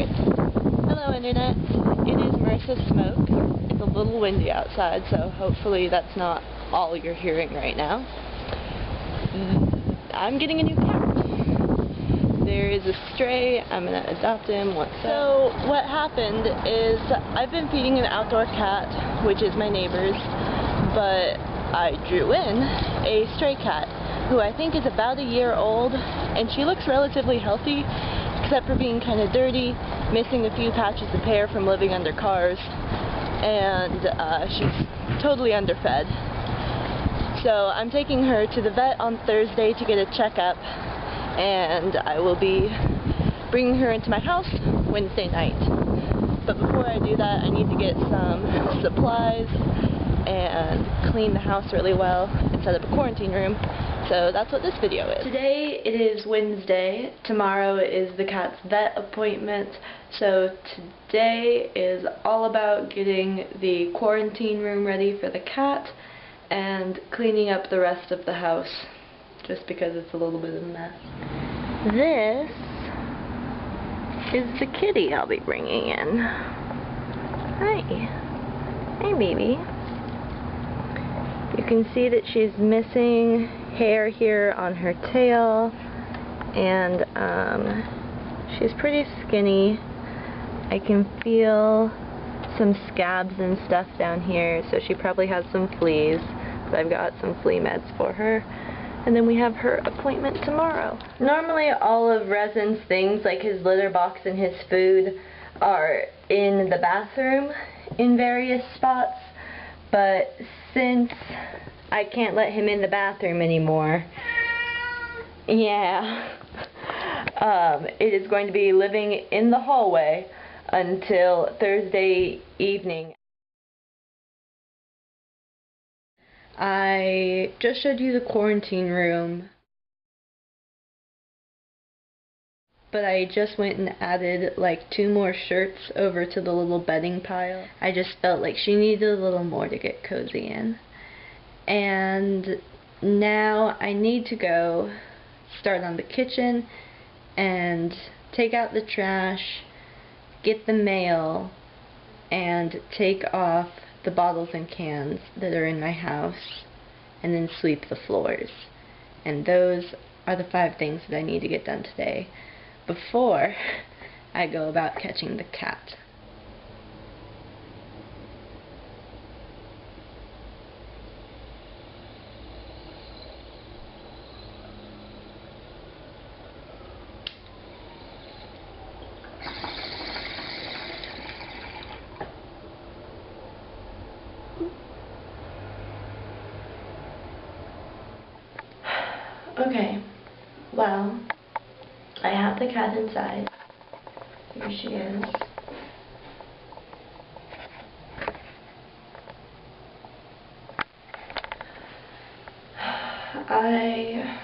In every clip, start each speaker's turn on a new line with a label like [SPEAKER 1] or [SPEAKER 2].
[SPEAKER 1] Alright, hello internet, it is Marissa Smoke. It's a little windy outside, so hopefully that's not all you're hearing right now. I'm getting a new cat. There is a stray, I'm going to adopt him once. So what happened is I've been feeding an outdoor cat, which is my neighbor's, but I drew in a stray cat who I think is about a year old, and she looks relatively healthy, except for being kind of dirty, missing a few patches of hair from living under cars, and she's totally underfed. So I'm taking her to the vet on Thursday to get a checkup, and I will be bringing her into my house Wednesday night. But before I do that, I need to get some supplies and clean the house really well and set up a quarantine room. So that's what this video is. Today it is Wednesday. Tomorrow is the cat's vet appointment. So today is all about getting the quarantine room ready for the cat and cleaning up the rest of the house, just because it's a little bit of a mess. This is the kitty I'll be bringing in. Hi. Hey, baby. You can see that she's missing hair here on her tail, and she's pretty skinny. I can feel some scabs and stuff down here, so she probably has some fleas, but I've got some flea meds for her. And then we have her appointment tomorrow. Normally all of Resin's things, like his litter box and his food, are in the bathroom in various spots, but since I can't let him in the bathroom anymore, yeah, it is going to be living in the hallway until Thursday evening. I just showed you the quarantine room, but I just went and added like 2 more shirts over to the little bedding pile. I just felt like she needed a little more to get cozy in. And now I need to go start on the kitchen and take out the trash, get the mail, and take off the bottles and cans that are in my house, and then sweep the floors. And those are the 5 things that I need to get done today before I go about catching the cat. Okay, well, I have the cat inside. Here she is. I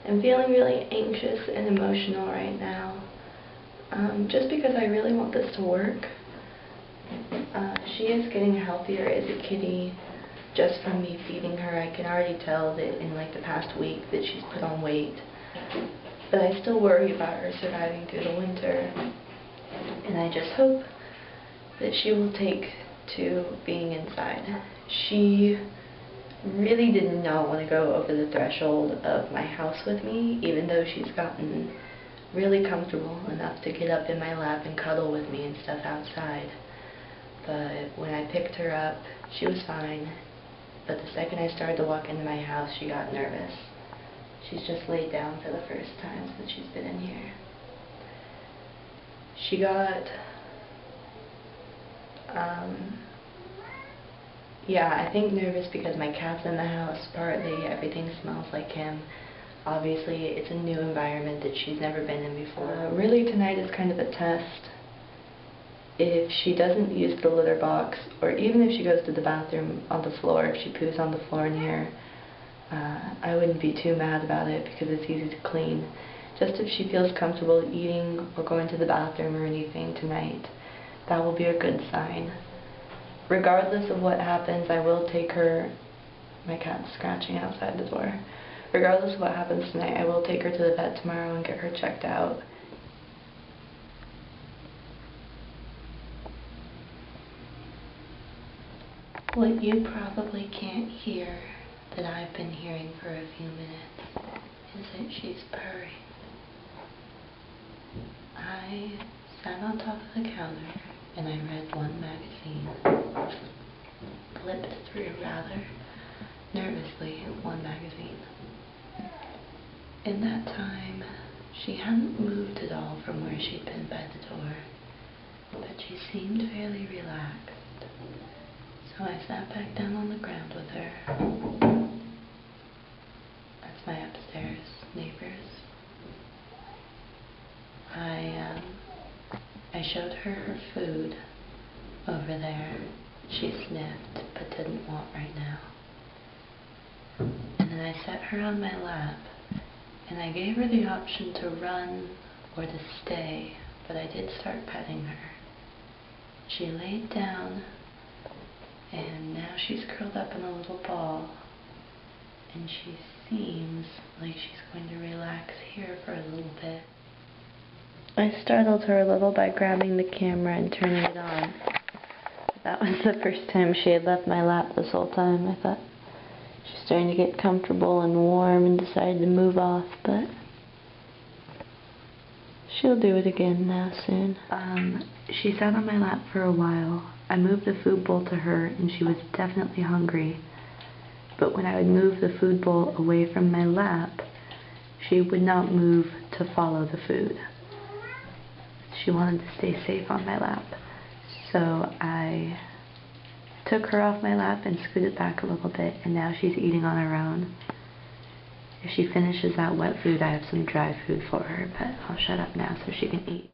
[SPEAKER 1] am feeling really anxious and emotional right now, just because I really want this to work. She is getting healthier as a kitty. Just from me feeding her, I can already tell that in like the past week that she's put on weight. But I still worry about her surviving through the winter. And I just hope that she will take to being inside. She really did not want to go over the threshold of my house with me, even though she's gotten really comfortable enough to get up in my lap and cuddle with me and stuff outside. But when I picked her up, she was fine. But the second I started to walk into my house, she got nervous. She's just laid down for the first time since she's been in here. She got, I think nervous because my cat's in the house, partly. Everything smells like him. Obviously, it's a new environment that she's never been in before. Really, tonight is kind of a test. If she doesn't use the litter box, or even if she goes to the bathroom on the floor, if she poos on the floor in here, I wouldn't be too mad about it because it's easy to clean. Just if she feels comfortable eating or going to the bathroom or anything tonight, that will be a good sign. Regardless of what happens, I will take her. My cat's scratching outside the door. Regardless of what happens tonight, I will take her to the vet tomorrow and get her checked out. What you probably can't hear that I've been hearing for a few minutes is that she's purring. I sat on top of the counter and I read one magazine. Flipped through rather nervously one magazine. In that time, she hadn't moved at all from where she'd been by the door, but she seemed fairly relaxed. So I sat back down on the ground with her. That's my upstairs neighbors. I showed her her food over there. She sniffed, but didn't want right now. And then I set her on my lap, and I gave her the option to run or to stay, but I did start petting her. She laid down, and now she's curled up in a little ball, and she seems like she's going to relax here for a little bit. I startled her a little by grabbing the camera and turning it on. That was the first time she had left my lap this whole time. I thought she's starting to get comfortable and warm and decided to move off, but she'll do it again now soon. She sat on my lap for a while. I moved the food bowl to her and she was definitely hungry. But when I would move the food bowl away from my lap, she would not move to follow the food. She wanted to stay safe on my lap. So I took her off my lap and scooted back a little bit, and now she's eating on her own. If she finishes that wet food, I have some dry food for her, but I'll shut up now so she can eat.